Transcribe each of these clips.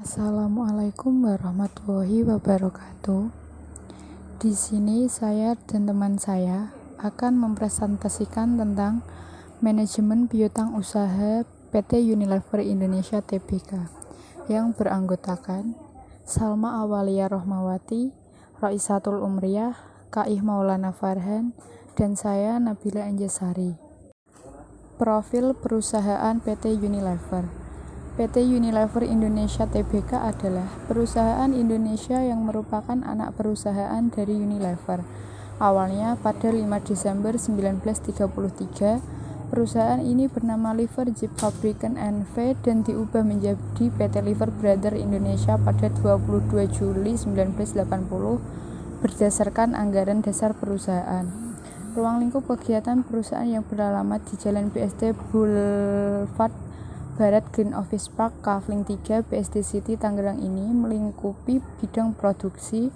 Assalamualaikum warahmatullahi wabarakatuh. Di sini saya dan teman saya akan mempresentasikan tentang manajemen piutang usaha PT Unilever Indonesia Tbk yang beranggotakan Salma Awalia Rohmawati, Roisatul Umriyah, Kaih Maulana Farhan, dan saya Nabila Anjasari. Profil perusahaan PT Unilever. PT Unilever Indonesia Tbk adalah perusahaan Indonesia yang merupakan anak perusahaan dari Unilever. Awalnya pada 5 Desember 1933, perusahaan ini bernama Liver Jeep Fabricant N.V. dan diubah menjadi PT Liver Brother Indonesia pada 22 Juli 1980 berdasarkan anggaran dasar perusahaan. Ruang lingkup kegiatan perusahaan yang beralamat di Jalan BSD Boulevard Barat Green Office Park, Kavling 3, BSD City, Tangerang ini melingkupi bidang produksi,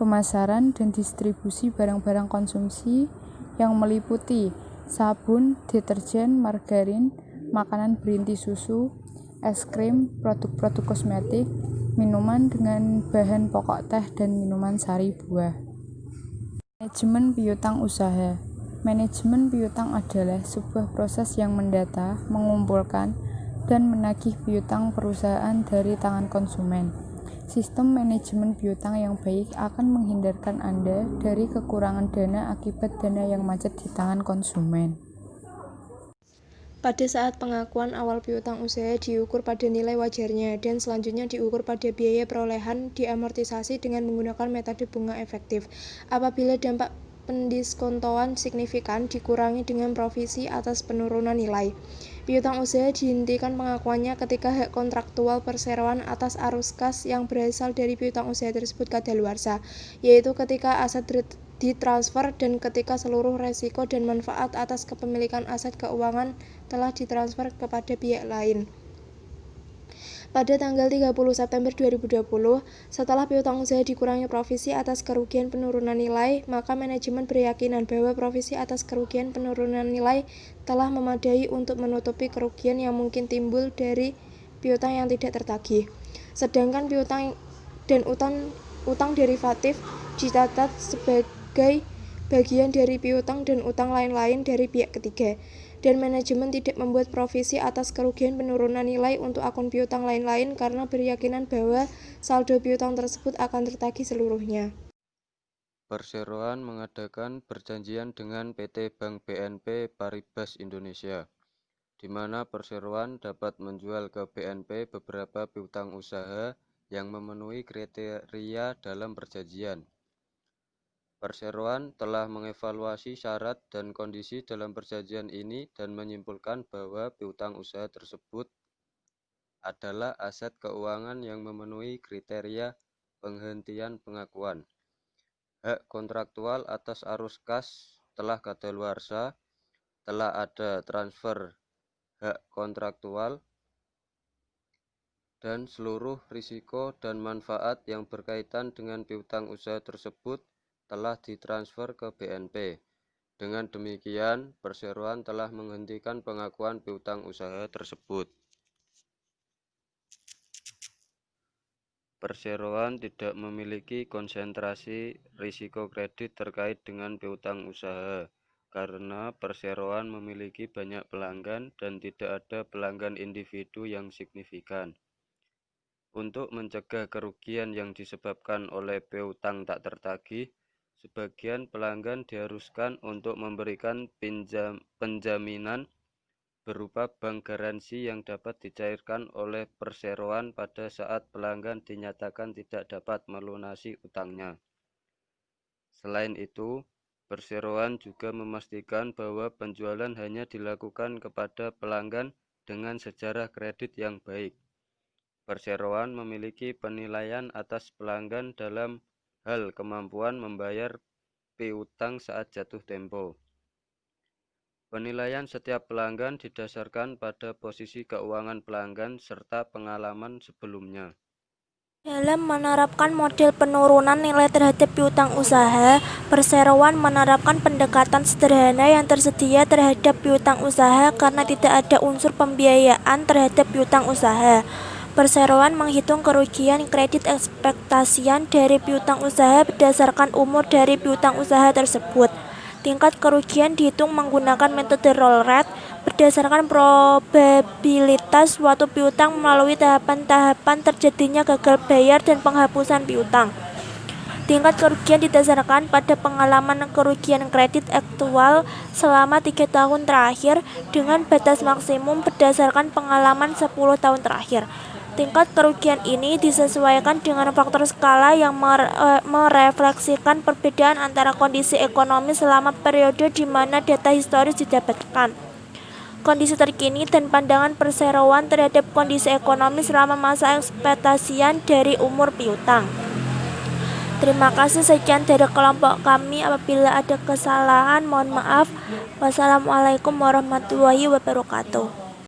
pemasaran, dan distribusi barang-barang konsumsi yang meliputi sabun, deterjen, margarin, makanan berinti susu, es krim, produk-produk kosmetik, minuman dengan bahan pokok teh, dan minuman sari buah. Manajemen piutang usaha. Manajemen piutang adalah sebuah proses yang mendata, mengumpulkan, dan menagih piutang perusahaan dari tangan konsumen. Sistem manajemen piutang yang baik akan menghindarkan Anda dari kekurangan dana akibat dana yang macet di tangan konsumen. Pada saat pengakuan awal piutang usaha diukur pada nilai wajarnya dan selanjutnya diukur pada biaya perolehan diamortisasi dengan menggunakan metode bunga efektif. Apabila dampak pendiskontoan signifikan dikurangi dengan provisi atas penurunan nilai. Piutang usaha dihentikan pengakuannya ketika hak kontraktual perseroan atas arus kas yang berasal dari piutang usaha tersebut kadaluarsa, yaitu ketika aset ditransfer dan ketika seluruh resiko dan manfaat atas kepemilikan aset keuangan telah ditransfer kepada pihak lain. Pada tanggal 30 September 2020, setelah piutang usaha dikurangi provisi atas kerugian penurunan nilai, maka manajemen berkeyakinan bahwa provisi atas kerugian penurunan nilai telah memadai untuk menutupi kerugian yang mungkin timbul dari piutang yang tidak tertagih. Sedangkan piutang dan utang derivatif dicatat sebagai bagian dari piutang dan utang lain-lain dari pihak ketiga, dan manajemen tidak membuat provisi atas kerugian penurunan nilai untuk akun piutang lain-lain karena berkeyakinan bahwa saldo piutang tersebut akan tertagih seluruhnya. Perseroan mengadakan perjanjian dengan PT Bank BNP Paribas Indonesia, di mana perseroan dapat menjual ke BNP beberapa piutang usaha yang memenuhi kriteria dalam perjanjian. Perseroan telah mengevaluasi syarat dan kondisi dalam perjanjian ini dan menyimpulkan bahwa piutang usaha tersebut adalah aset keuangan yang memenuhi kriteria penghentian pengakuan. Hak kontraktual atas arus kas telah kadaluarsa, telah ada transfer hak kontraktual, dan seluruh risiko dan manfaat yang berkaitan dengan piutang usaha tersebut telah ditransfer ke BNP. Dengan demikian, perseroan telah menghentikan pengakuan piutang usaha tersebut. Perseroan tidak memiliki konsentrasi risiko kredit terkait dengan piutang usaha, karena perseroan memiliki banyak pelanggan dan tidak ada pelanggan individu yang signifikan. Untuk mencegah kerugian yang disebabkan oleh piutang tak tertagih, sebagian pelanggan diharuskan untuk memberikan penjaminan berupa bank garansi yang dapat dicairkan oleh perseroan pada saat pelanggan dinyatakan tidak dapat melunasi utangnya. Selain itu, perseroan juga memastikan bahwa penjualan hanya dilakukan kepada pelanggan dengan sejarah kredit yang baik. Perseroan memiliki penilaian atas pelanggan dalam hal kemampuan membayar piutang saat jatuh tempo. Penilaian setiap pelanggan didasarkan pada posisi keuangan pelanggan serta pengalaman sebelumnya. Dalam menerapkan model penurunan nilai terhadap piutang usaha, perseroan menerapkan pendekatan sederhana yang tersedia terhadap piutang usaha karena tidak ada unsur pembiayaan terhadap piutang usaha. Perseroan menghitung kerugian kredit ekspektasian dari piutang usaha berdasarkan umur dari piutang usaha tersebut. Tingkat kerugian dihitung menggunakan metode roll rate berdasarkan probabilitas suatu piutang melalui tahapan-tahapan terjadinya gagal bayar dan penghapusan piutang. Tingkat kerugian didasarkan pada pengalaman kerugian kredit aktual selama 3 tahun terakhir dengan batas maksimum berdasarkan pengalaman 10 tahun terakhir. Tingkat kerugian ini disesuaikan dengan faktor skala yang merefleksikan perbedaan antara kondisi ekonomi selama periode di mana data historis didapatkan, kondisi terkini, dan pandangan perseroan terhadap kondisi ekonomi selama masa ekspektasian dari umur piutang. Terima kasih, sekian dari kelompok kami. Apabila ada kesalahan mohon maaf. Wassalamualaikum warahmatullahi wabarakatuh.